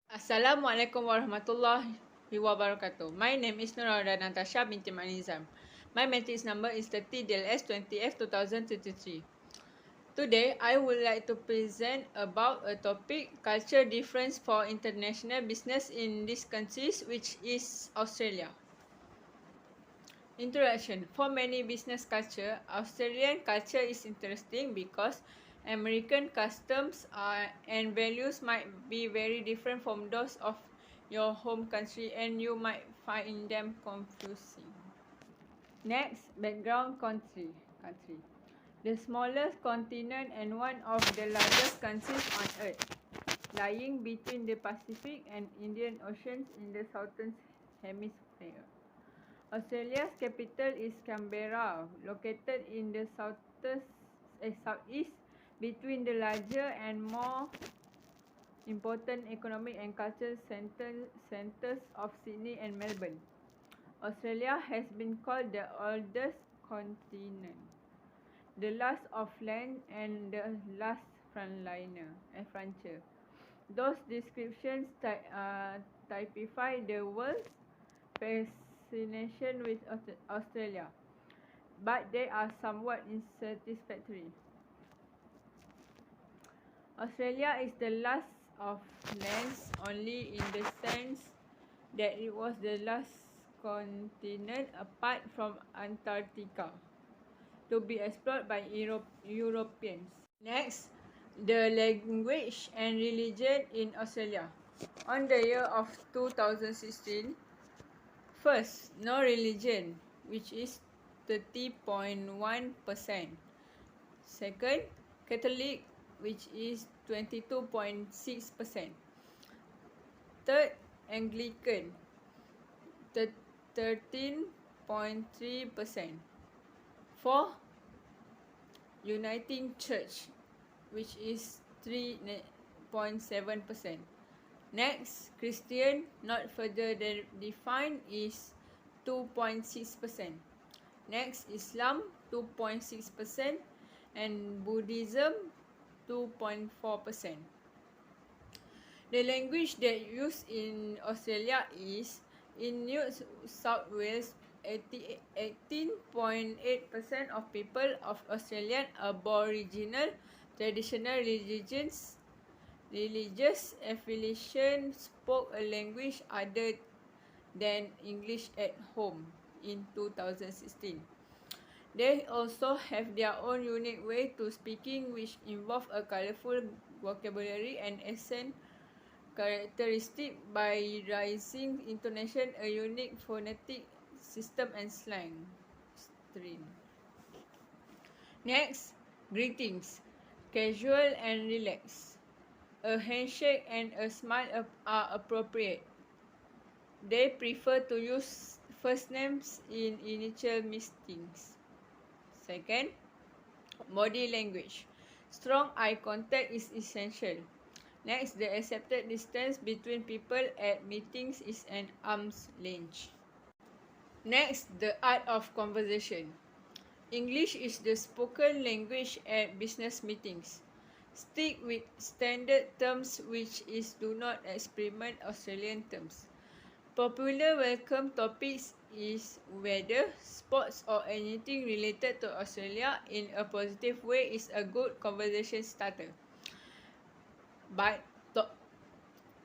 Assalamualaikum warahmatullahi wabarakatuh. My name is Nurada Natasha binti Manizam. My matrix number is 30 DLS 20F 2023. Today, I would like to present about a topic, culture difference for international business in these countries, which is Australia. Introduction. For many business culture, Australian culture is interesting because American customs and values might be very different from those of your home country and you might find them confusing. Next, background country. The smallest continent and one of the largest countries on earth, lying between the Pacific and Indian Oceans in the southern hemisphere. Australia's capital is Canberra, located in the southeast between the larger and more important economic and cultural centers of Sydney and Melbourne. Australia has been called the oldest continent, the last of land and the last frontier. Those descriptions typify the world's fascination with Australia, but they are somewhat unsatisfactory. Australia is the last of lands only in the sense that it was the last continent apart from Antarctica to be explored by Europeans. Next, the language and religion in Australia. On the year of 2016, first, no religion, which is 30.1%. Second, Catholic, which is 22.6%. Third, Anglican, 13.3%. Fourth, Uniting Church, which is 3.7%. Next, Christian, not further defined, is 2.6%. Next, Islam, 2.6%, and Buddhism, 2.4%. The language that used in Australia is in New South Wales. 18.8% of people of Australian Aboriginal traditional religious affiliation spoke a language other than English at home in 2016. They also have their own unique way to speaking, which involve a colorful vocabulary and accent characteristic by raising intonation, a unique phonetic system and slang stream. Next, greetings. Casual and relaxed. A handshake and a smile are appropriate. They prefer to use first names in initial meetings. Second, body language. Strong eye contact is essential. Next, the accepted distance between people at meetings is an arm's length. Next, the art of conversation. English is the spoken language at business meetings. Stick with standard terms which is do not experiment Australian terms. Popular welcome topics is weather, sports or anything related to Australia in a positive way is a good conversation starter. But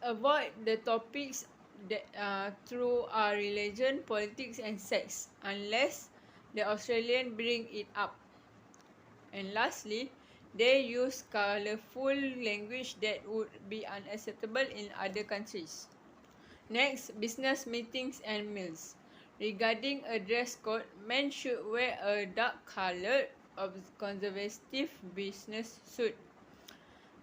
avoid the topics that through religion, politics and sex unless the Australian bring it up. And lastly, they use colourful language that would be unacceptable in other countries. Next, business meetings and meals. Regarding a dress code, men should wear a dark-coloured or conservative business suit.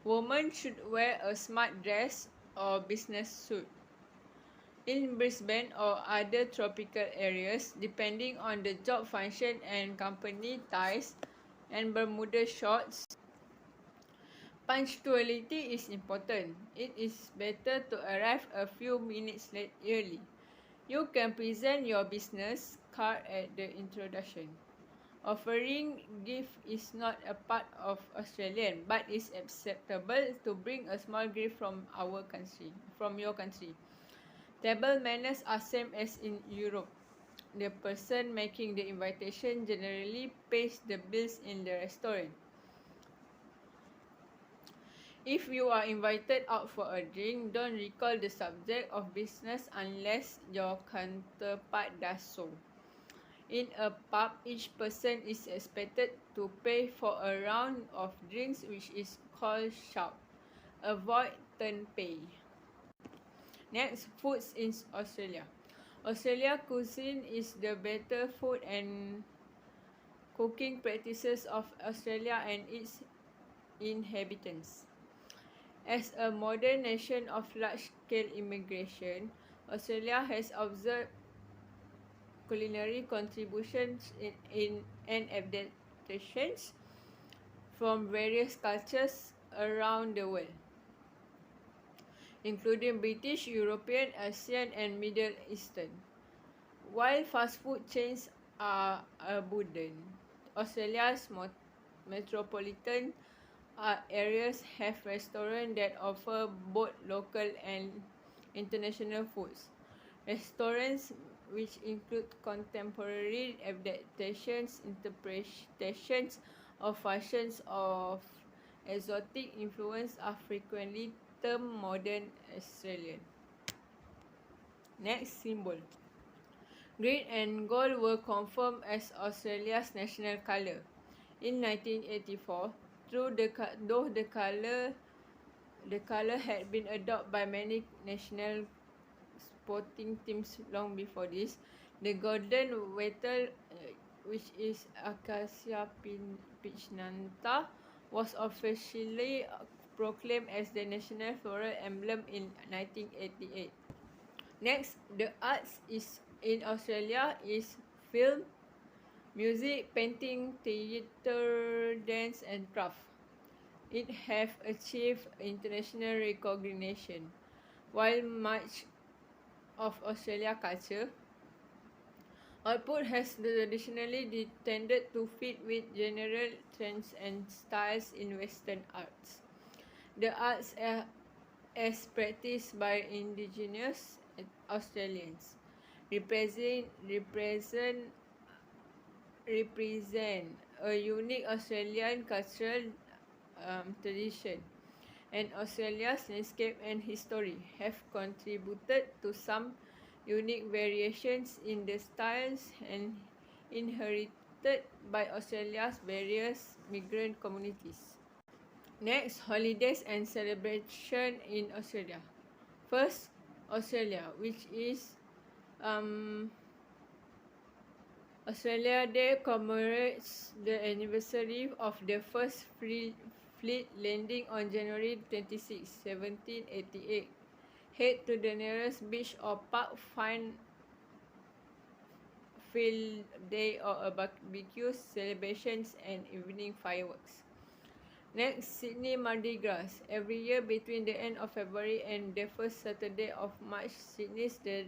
Women should wear a smart dress or business suit. In Brisbane or other tropical areas, depending on the job function and company ties and Bermuda shorts, punctuality is important. It is better to arrive a few minutes early. You can present your business card at the introduction. Offering gift is not a part of Australian, but is acceptable to bring a small gift from your country. Table manners are same as in Europe. The person making the invitation generally pays the bills in the restaurant. If you are invited out for a drink, don't recall the subject of business unless your counterpart does so. In a pub, each person is expected to pay for a round of drinks, which is called shout. Avoid turn pay. Next, foods in Australia. Australia cuisine is the better food and cooking practices of Australia and its inhabitants. As a modern nation of large-scale immigration, Australia has observed culinary contributions and adaptations from various cultures around the world, including British, European, Asian, and Middle Eastern. While fast food chains are abundant, Australia's metropolitan areas have restaurants that offer both local and international foods. Restaurants which include contemporary adaptations, interpretations of fashions of exotic influence are frequently termed modern Australian. Next, symbol. Green and gold were confirmed as Australia's national colour in 1984, though the colour had been adopted by many national sporting teams long before this. The golden wattle, which is Acacia pycnantha, was officially proclaimed as the national floral emblem in 1988. Next, the arts in Australia is film, music, painting, theatre, dance and craft. It have achieved international recognition. While much of Australia culture output has traditionally tended to fit with general trends and styles in Western arts. The arts are as practiced by Indigenous Australians represent a unique Australian cultural tradition, and Australia's landscape and history have contributed to some unique variations in the styles and inherited by Australia's various migrant communities. Next, holidays and celebration in Australia. First, Australia, which is Australia Day commemorates the anniversary of the first fleet landing on January 26, 1788. Head to the nearest beach or park, find field day or a barbecue celebrations and evening fireworks. Next, Sydney Mardi Gras. Every year between the end of February and the first Saturday of March, Sydney's the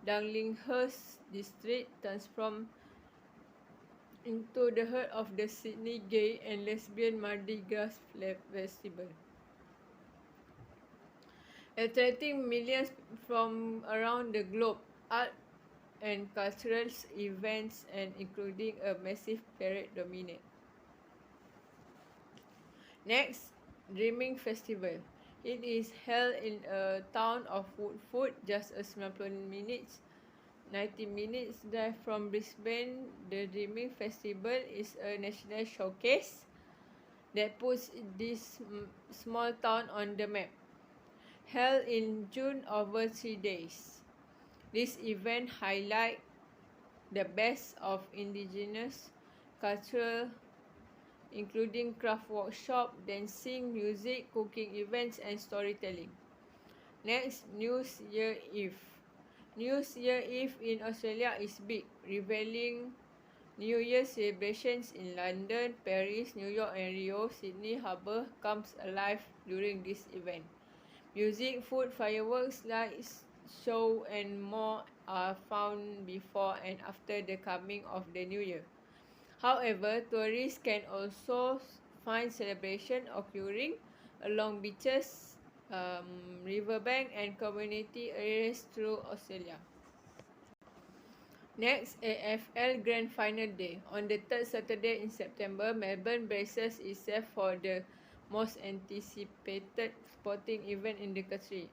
Darlinghurst district transforms into the heart of the Sydney Gay and Lesbian Mardi Gras Festival, attracting millions from around the globe. Art and cultural events and including a massive parade dominate. Next, Dreaming Festival. It is held in a town of Woodford, just a 90 minutes drive from Brisbane. The Dreaming Festival is a national showcase that puts this small town on the map. Held in June over 3 days. This event highlights the best of Indigenous culture, including craft workshop, dancing, music, cooking events and storytelling. Next, New Year Eve. New Year Eve in Australia is big, revealing New Year celebrations in London, Paris, New York and Rio. Sydney Harbour comes alive during this event. Music, food, fireworks, lights, show and more are found before and after the coming of the new year. However, tourists can also find celebration occurring along beaches, riverbank and community areas through Australia. Next, AFL Grand Final Day. On the third Saturday in September, Melbourne braces itself for the most anticipated sporting event in the country.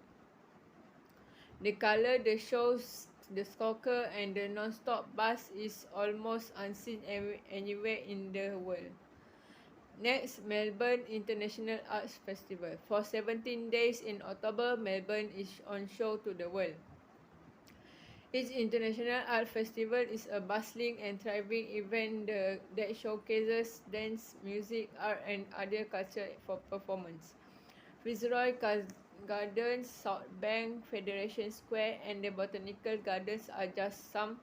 The colour, the shows, the soccer and the non-stop buzz is almost unseen anywhere in the world. Next, Melbourne International Arts Festival. For 17 days in October, Melbourne is on show to the world. Each International Art Festival is a bustling and thriving event that showcases dance, music, art and other culture for performance. Fitzroy Gardens, South Bank, Federation Square and the Botanical Gardens are just some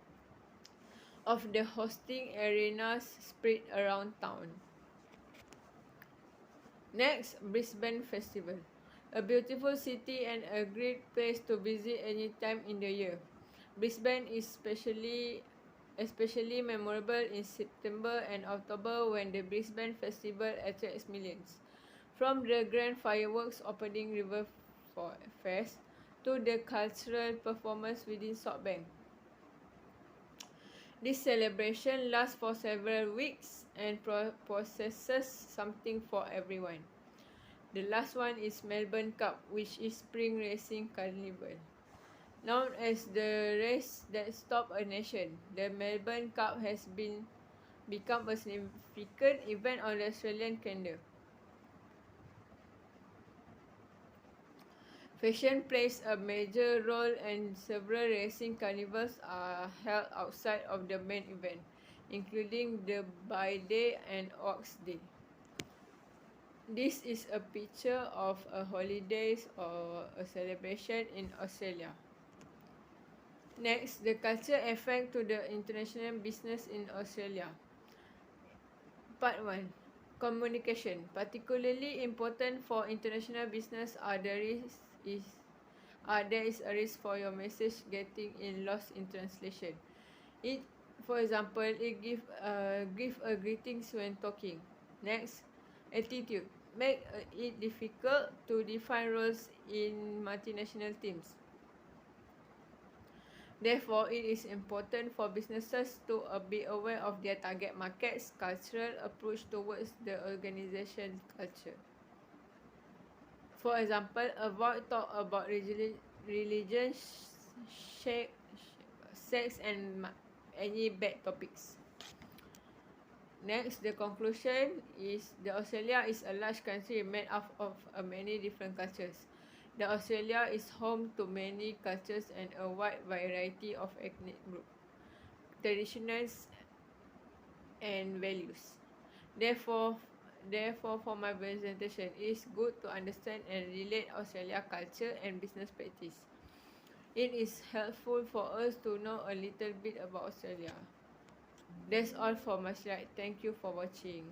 of the hosting arenas spread around town. Next, Brisbane Festival. A beautiful city and a great place to visit any time in the year. Brisbane is especially memorable in September and October when the Brisbane Festival attracts millions. From the grand fireworks opening River Fest to the cultural performance within South Bank. This celebration lasts for several weeks and possesses something for everyone. The last one is Melbourne Cup, which is spring racing carnival. Known as the race that stopped a nation, the Melbourne Cup has become a significant event on the Australian calendar. Fashion plays a major role and several racing carnivals are held outside of the main event, including the Bye Day and Ox Day. This is a picture of a holiday or a celebration in Australia. Next, the culture effect to the international business in Australia. Part 1. Communication. Particularly important for international business there is a risk for your message getting lost in translation. For example, give a greetings when talking. Next, attitude. Make it difficult to define roles in multinational teams. Therefore, it is important for businesses to be aware of their target markets, cultural approach towards the organization culture. For example, avoid talk about religion, sex and any bad topics. Next, the conclusion is Australia is a large country made up of many different cultures. Australia is home to many cultures and a wide variety of ethnic groups, traditions and values. Therefore, for my presentation, it is good to understand and relate Australia culture and business practice. It is helpful for us to know a little bit about Australia. That's all for my slide. Thank you for watching.